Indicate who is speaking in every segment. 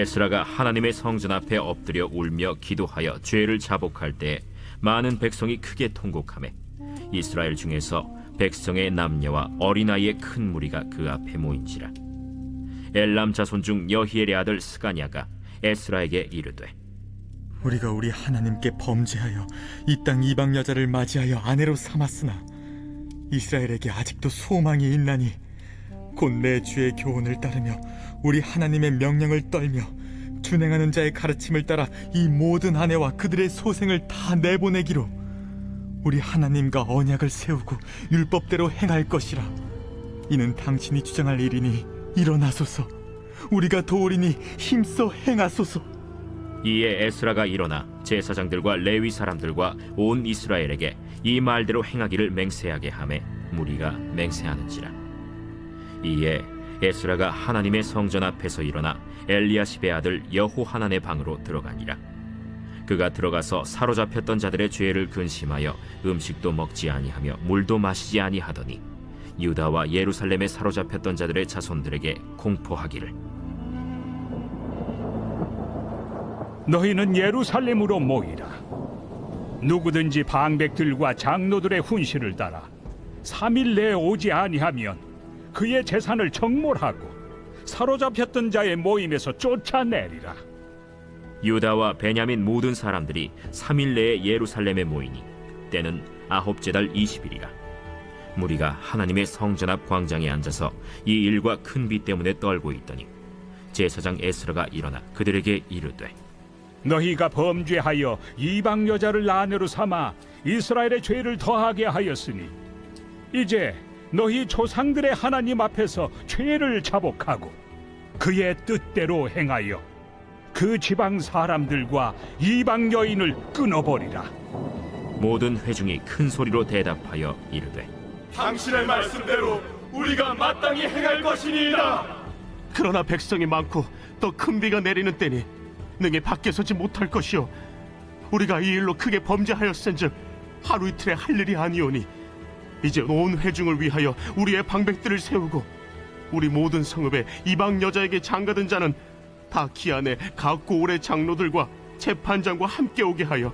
Speaker 1: 에스라가 하나님의 성전 앞에 엎드려 울며 기도하여 죄를 자복할 때 많은 백성이 크게 통곡하매 이스라엘 중에서 백성의 남녀와 어린아이의 큰 무리가 그 앞에 모인지라. 엘람 자손 중 여히엘의 아들 스가냐가 에스라에게 이르되
Speaker 2: 우리가 우리 하나님께 범죄하여 이 땅 이방 여자를 맞이하여 아내로 삼았으나 이스라엘에게 아직도 소망이 있나니 곧 내 주의 교훈을 따르며 우리 하나님의 명령을 떨며 준행하는 자의 가르침을 따라 이 모든 아내와 그들의 소생을 다 내보내기로 우리 하나님과 언약을 세우고 율법대로 행할 것이라. 이는 당신이 주장할 일이니 일어나소서. 우리가 도우리니 힘써 행하소서.
Speaker 1: 이에 에스라가 일어나 제사장들과 레위 사람들과 온 이스라엘에게 이 말대로 행하기를 맹세하게 하매 무리가 맹세하는지라. 이에 에스라가 하나님의 성전 앞에서 일어나 엘리야십의 아들 여호하난의 방으로 들어가니라. 그가 들어가서 사로잡혔던 자들의 죄를 근심하여 음식도 먹지 아니하며 물도 마시지 아니하더니 유다와 예루살렘에 사로잡혔던 자들의 자손들에게 공포하기를
Speaker 3: 너희는 예루살렘으로 모이라. 누구든지 방백들과 장로들의 훈시를 따라 3일 내에 오지 아니하면 그의 재산을 정몰하고 사로잡혔던 자의 모임에서 쫓아내리라.
Speaker 1: 유다와 베냐민 모든 사람들이 3일 내에 예루살렘에 모이니 때는 아홉째 달 20일이라. 무리가 하나님의 성전 앞 광장에 앉아서 이 일과 큰 비 때문에 떨고 있더니 제사장 에스라가 일어나 그들에게 이르되
Speaker 3: 너희가 범죄하여 이방 여자를 아내로 삼아 이스라엘의 죄를 더하게 하였으니 이제 너희 조상들의 하나님 앞에서 죄를 자복하고 그의 뜻대로 행하여 그 지방 사람들과 이방 여인을 끊어버리라.
Speaker 1: 모든 회중이 큰 소리로 대답하여 이르되
Speaker 4: 당신의 말씀대로 우리가 마땅히 행할 것이니이다.
Speaker 5: 그러나 백성이 많고 또 큰 비가 내리는 때니 능히 밖에 서지 못할 것이요 우리가 이 일로 크게 범죄하였은즉 하루 이틀에 할 일이 아니오니 이제 온 회중을 위하여 우리의 방백들을 세우고 우리 모든 성읍에 이방 여자에게 장가든 자는 다 기한에 각고 올해 장로들과 재판장과 함께 오게 하여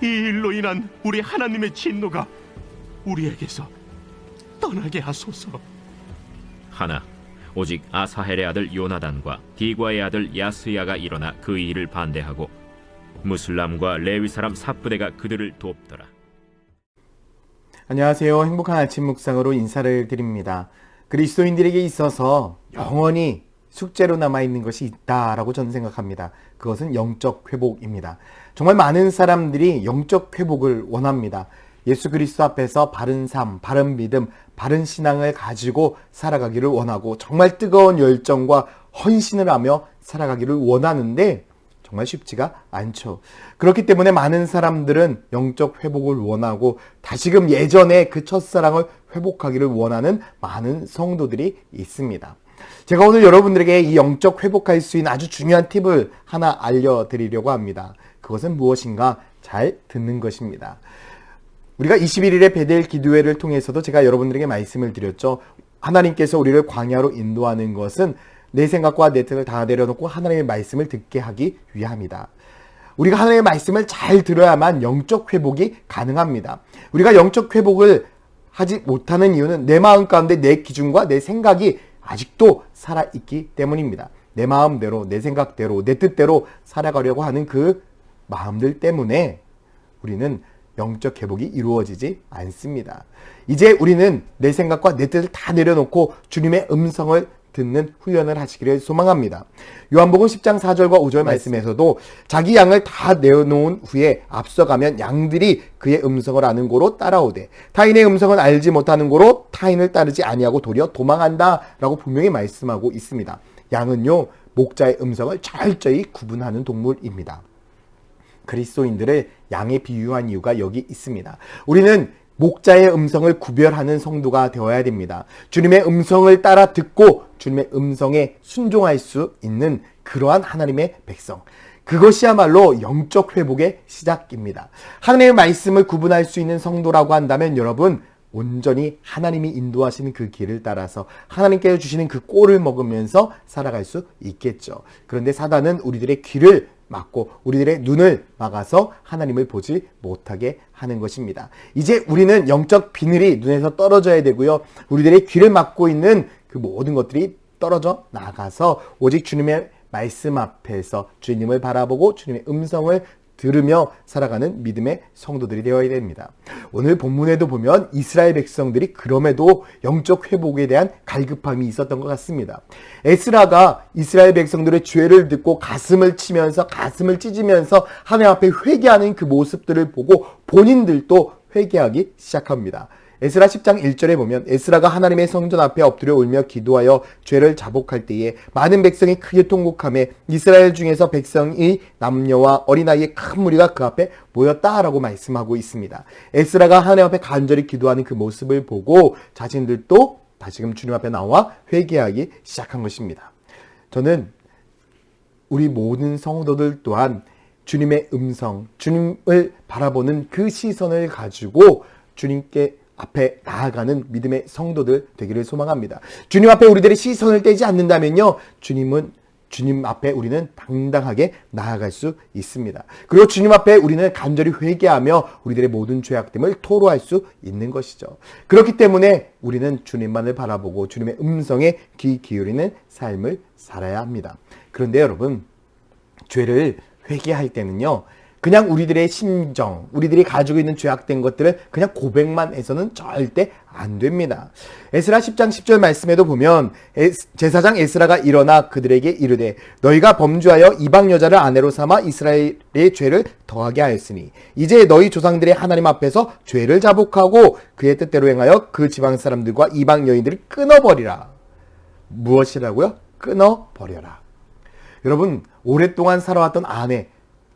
Speaker 5: 이 일로 인한 우리 하나님의 진노가 우리에게서 떠나게 하소서.
Speaker 1: 하나 오직 아사헬의 아들 요나단과 디과의 아들 야스야가 일어나 그 일을 반대하고 무슬람과 레위 사람 삽부대가 그들을 돕더라.
Speaker 6: 안녕하세요. 행복한 아침 묵상으로 인사를 드립니다. 그리스도인들에게 있어서 영원히 숙제로 남아있는 것이 있다라고 저는 생각합니다. 그것은 영적 회복입니다. 정말 많은 사람들이 영적 회복을 원합니다. 예수 그리스도 앞에서 바른 삶, 바른 믿음, 바른 신앙을 가지고 살아가기를 원하고 정말 뜨거운 열정과 헌신을 하며 살아가기를 원하는데 정말 쉽지가 않죠. 그렇기 때문에 많은 사람들은 영적 회복을 원하고 다시금 예전의 그 첫사랑을 회복하기를 원하는 많은 성도들이 있습니다. 제가 오늘 여러분들에게 이 영적 회복할 수 있는 아주 중요한 팁을 하나 알려드리려고 합니다. 그것은 무엇인가? 잘 듣는 것입니다. 우리가 21일의 베델 기도회를 통해서도 제가 여러분들에게 말씀을 드렸죠. 하나님께서 우리를 광야로 인도하는 것은 내 생각과 내 뜻을 다 내려놓고 하나님의 말씀을 듣게 하기 위함이다. 우리가 하나님의 말씀을 잘 들어야만 영적 회복이 가능합니다. 우리가 영적 회복을 하지 못하는 이유는 내 마음 가운데 내 기준과 내 생각이 아직도 살아있기 때문입니다. 내 마음대로, 내 생각대로, 내 뜻대로 살아가려고 하는 그 마음들 때문에 우리는 영적 회복이 이루어지지 않습니다. 이제 우리는 내 생각과 내 뜻을 다 내려놓고 주님의 음성을 듣는 훈련을 하시기를 소망합니다. 요한복음 10장 4절과 5절 말씀에서도 자기 양을 다 내어놓은 후에 앞서가면 양들이 그의 음성을 아는 고로 따라오되 타인의 음성을 알지 못하는 고로 타인을 따르지 아니하고 도리어 도망한다 라고 분명히 말씀하고 있습니다. 양은요 목자의 음성을 철저히 구분하는 동물입니다. 그리스도인들을 양에 비유한 이유가 여기 있습니다. 우리는 목자의 음성을 구별하는 성도가 되어야 됩니다. 주님의 음성을 따라 듣고 주님의 음성에 순종할 수 있는 그러한 하나님의 백성. 그것이야말로 영적 회복의 시작입니다. 하나님의 말씀을 구분할 수 있는 성도라고 한다면 여러분 온전히 하나님이 인도하시는 그 길을 따라서 하나님께서 주시는 그 꼴을 먹으면서 살아갈 수 있겠죠. 그런데 사단은 우리들의 귀를 막고 우리들의 눈을 막아서 하나님을 보지 못하게 하는 것입니다. 이제 우리는 영적 비늘이 눈에서 떨어져야 되고요. 우리들의 귀를 막고 있는 그 모든 것들이 떨어져 나가서 오직 주님의 말씀 앞에서 주님을 바라보고 주님의 음성을 들으며 살아가는 믿음의 성도들이 되어야 됩니다. 오늘 본문에도 보면 이스라엘 백성들이 그럼에도 영적 회복에 대한 갈급함이 있었던 것 같습니다. 에스라가 이스라엘 백성들의 죄를 듣고 가슴을 치면서 가슴을 찢으면서 하나님 앞에 회개하는 그 모습들을 보고 본인들도 회개하기 시작합니다. 에스라 10장 1절에 보면 에스라가 하나님의 성전 앞에 엎드려 울며 기도하여 죄를 자복할 때에 많은 백성이 크게 통곡하며 이스라엘 중에서 백성이 남녀와 어린아이의 큰 무리가 그 앞에 모였다라고 말씀하고 있습니다. 에스라가 하나님 앞에 간절히 기도하는 그 모습을 보고 자신들도 다시금 주님 앞에 나와 회개하기 시작한 것입니다. 저는 우리 모든 성도들 또한 주님의 음성, 주님을 바라보는 그 시선을 가지고 주님께 앞에 나아가는 믿음의 성도들 되기를 소망합니다. 주님 앞에 우리들의 시선을 떼지 않는다면요, 주님 앞에 우리는 당당하게 나아갈 수 있습니다. 그리고 주님 앞에 우리는 간절히 회개하며 우리들의 모든 죄악됨을 토로할 수 있는 것이죠. 그렇기 때문에 우리는 주님만을 바라보고 주님의 음성에 귀 기울이는 삶을 살아야 합니다. 그런데 여러분, 죄를 회개할 때는요, 그냥 우리들의 심정, 우리들이 가지고 있는 죄악된 것들을 그냥 고백만 해서는 절대 안 됩니다. 에스라 10장 10절 말씀에도 보면 제사장 에스라가 일어나 그들에게 이르되 너희가 범죄하여 이방 여자를 아내로 삼아 이스라엘의 죄를 더하게 하였으니 이제 너희 조상들의 하나님 앞에서 죄를 자복하고 그의 뜻대로 행하여 그 지방 사람들과 이방 여인들을 끊어버리라. 무엇이라고요? 끊어버려라. 여러분, 오랫동안 살아왔던 아내,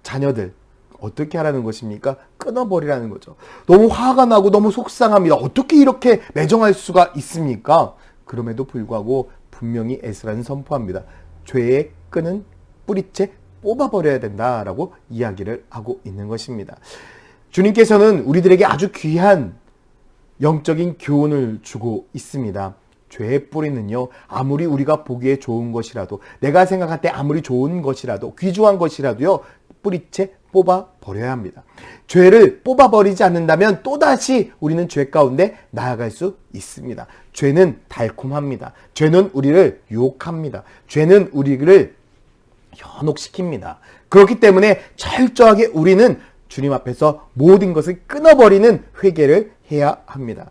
Speaker 6: 자녀들 어떻게 하라는 것입니까? 끊어버리라는 거죠. 너무 화가 나고 너무 속상합니다. 어떻게 이렇게 매정할 수가 있습니까? 그럼에도 불구하고 분명히 에스라는 선포합니다. 죄의 끈은 뿌리채 뽑아버려야 된다라고 이야기를 하고 있는 것입니다. 주님께서는 우리들에게 아주 귀한 영적인 교훈을 주고 있습니다. 죄의 뿌리는요, 아무리 우리가 보기에 좋은 것이라도, 내가 생각할 때 아무리 좋은 것이라도, 귀중한 것이라도요, 뿌리채 뽑아버려야 합니다. 죄를 뽑아버리지 않는다면 또다시 우리는 죄 가운데 나아갈 수 있습니다. 죄는 달콤합니다. 죄는 우리를 유혹합니다. 죄는 우리를 현혹시킵니다. 그렇기 때문에 철저하게 우리는 주님 앞에서 모든 것을 끊어버리는 회개를 해야 합니다.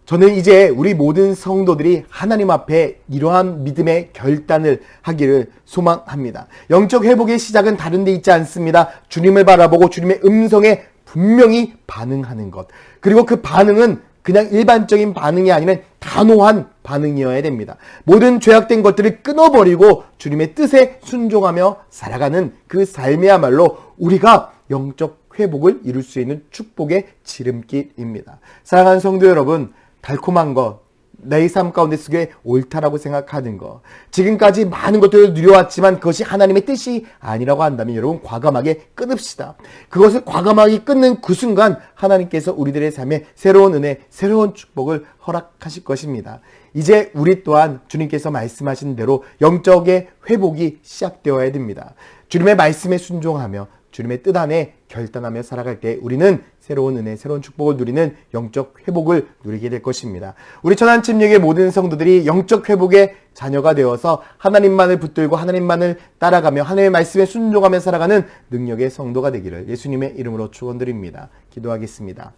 Speaker 6: 저는 이제 우리 모든 성도들이 하나님 앞에 이러한 믿음의 결단을 하기를 소망합니다. 영적 회복의 시작은 다른 데 있지 않습니다. 주님을 바라보고 주님의 음성에 분명히 반응하는 것. 그리고 그 반응은 그냥 일반적인 반응이 아니라 단호한 반응이어야 됩니다. 모든 죄악된 것들을 끊어버리고 주님의 뜻에 순종하며 살아가는 그 삶이야말로 우리가 영적 회복을 이룰 수 있는 축복의 지름길입니다. 사랑하는 성도 여러분, 달콤한 것, 내 삶 가운데 속에 옳다라고 생각하는 것, 지금까지 많은 것들을 누려왔지만 그것이 하나님의 뜻이 아니라고 한다면 여러분 과감하게 끊읍시다. 그것을 과감하게 끊는 그 순간 하나님께서 우리들의 삶에 새로운 은혜, 새로운 축복을 허락하실 것입니다. 이제 우리 또한 주님께서 말씀하신 대로 영적의 회복이 시작되어야 됩니다. 주님의 말씀에 순종하며 주님의 뜻 안에 결단하며 살아갈 때 우리는 새로운 은혜, 새로운 축복을 누리는 영적 회복을 누리게 될 것입니다. 우리 천안침례교회 모든 성도들이 영적 회복의 자녀가 되어서 하나님만을 붙들고 하나님만을 따라가며 하나님의 말씀에 순종하며 살아가는 능력의 성도가 되기를 예수님의 이름으로 축원드립니다. 기도하겠습니다.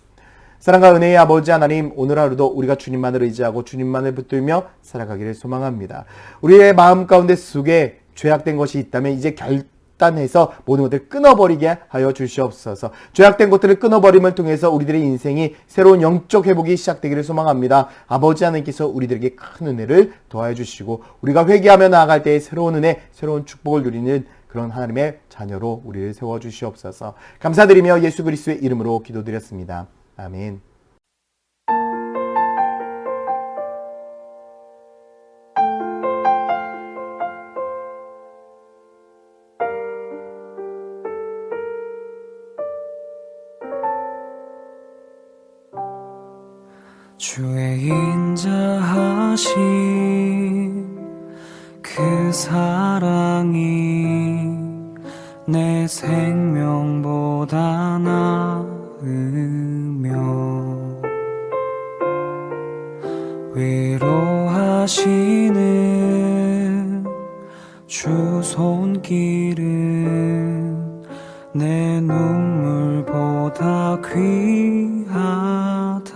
Speaker 6: 사랑과 은혜의 아버지 하나님, 오늘 하루도 우리가 주님만을 의지하고 주님만을 붙들며 살아가기를 소망합니다. 우리의 마음 가운데 속에 죄악된 것이 있다면 이제 결단해서 모든 것들을 끊어버리게 하여 주시옵소서. 죄악된 것들을 끊어버림을 통해서 우리들의 인생이 새로운 영적 회복이 시작되기를 소망합니다. 아버지 하나님께서 우리들에게 큰 은혜를 더하여 주시고 우리가 회개하며 나아갈 때에 새로운 은혜, 새로운 축복을 누리는 그런 하나님의 자녀로 우리를 세워주시옵소서. 감사드리며 예수 그리스도의 이름으로 기도드렸습니다. 아멘.
Speaker 7: 주의 인자하신 그 사랑이 내 생명보다 나으며 위로하시는 주 손길은 내 눈물보다 귀하다.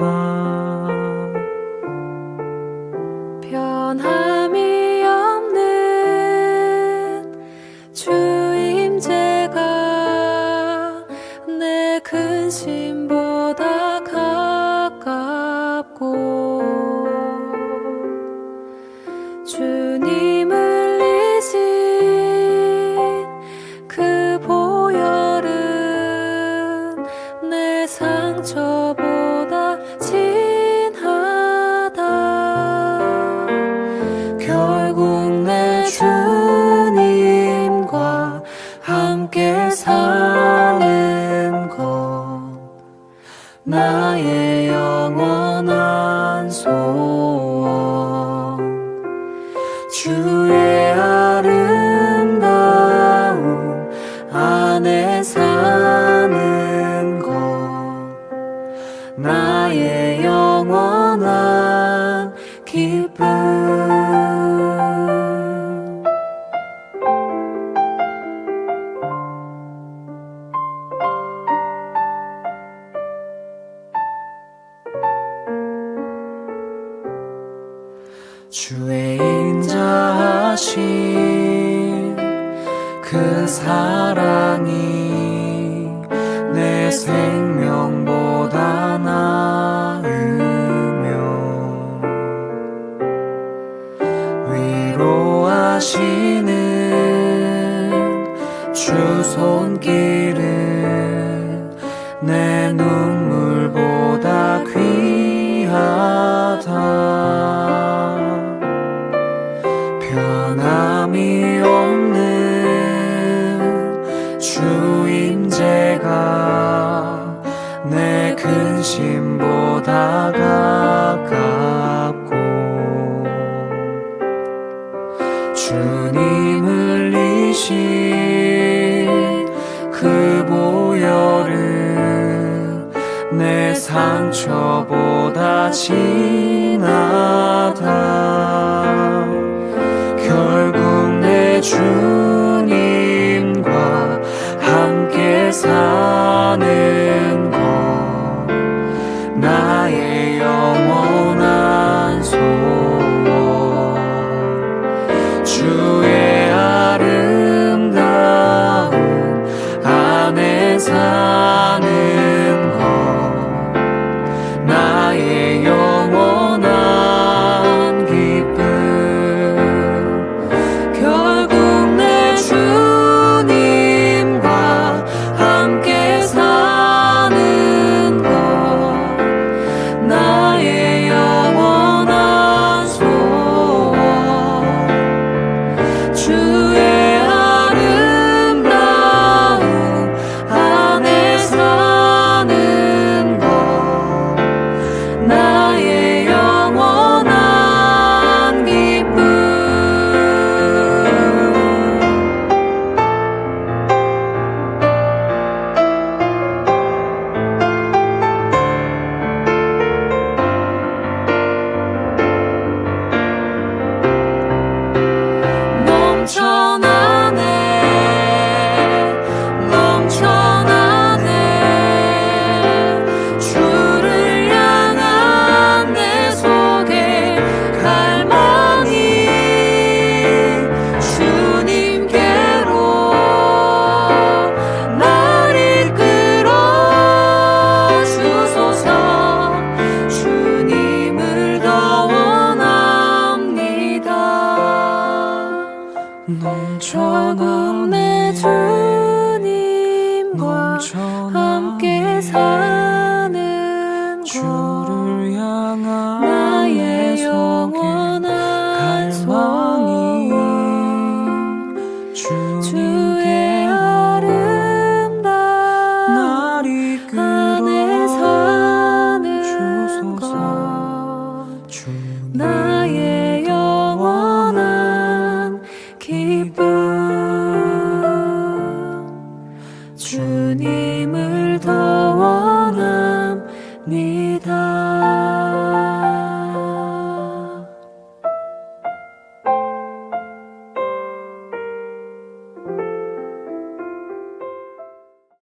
Speaker 8: 변함이 없는 주임제가 내 근심보다 가깝고 주님을 이신 그 보혈은 내 상처보다 진하다. 결국 내 주님과 함께 사는 것 나의 영원한 소원. 주의 아름다움 안에 사는 것 나의 영원한 기쁨. 주의 인자하신 그 사랑이 내 생명보다 나으며 위로하시는 주 손길은 내 눈물보다 귀하다. 변함이 없는 주임제가 내 근심보다 가깝고 주님을 이신 그 보혈은 내 상처보다 진하다. 결국 내 주님과 함께 사는 것 나의 영원한 소원. 주의 아름다움 안에 사는 것 나의 영원한 기쁨. 결국 내 주님과 함께 사는 것 나의 영원한 소원. 주의 아름다움 안에 사는 것 나의 영원한 기쁨. 넘쳐나네 주를 향한 내 속에 갈망이 주님께로 날 이끌어 주소서. 주님을 더 원합니다. 결국 내 주님과 함께 사는
Speaker 7: 주를 향한
Speaker 8: 나의 영원한 소원. 주의 아름다움
Speaker 7: 날 이끌어
Speaker 8: 안에 사는
Speaker 7: 주소서.
Speaker 8: 것 나의 영원한 기쁨 주님